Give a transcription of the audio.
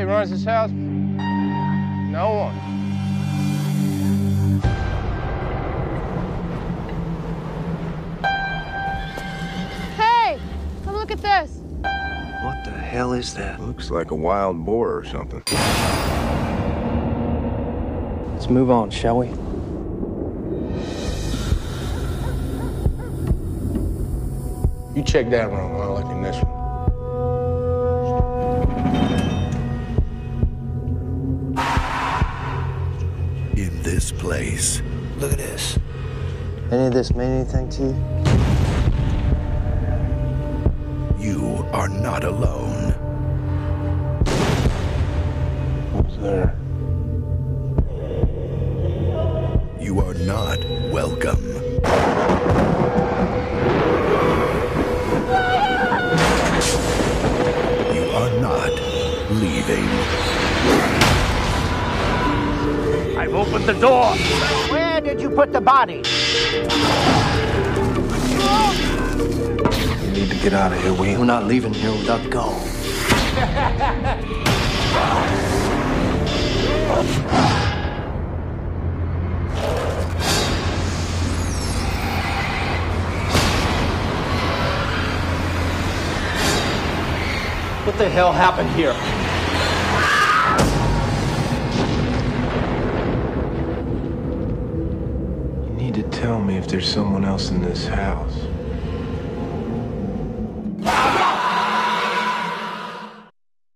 runs this house? No one. Hey, come look at this. What the hell is that? Looks like a wild boar or something. Let's move on, shall we? You check that room, I'll look in this one. In this place. Look at this. Any of this mean anything to you? You are not alone. Who's there? You are not welcome. You are not leaving. I've opened the door. Where did you put the body? You need to get out of here, We're not leaving here without go. What the hell happened here? You need to tell me if there's someone else in this house.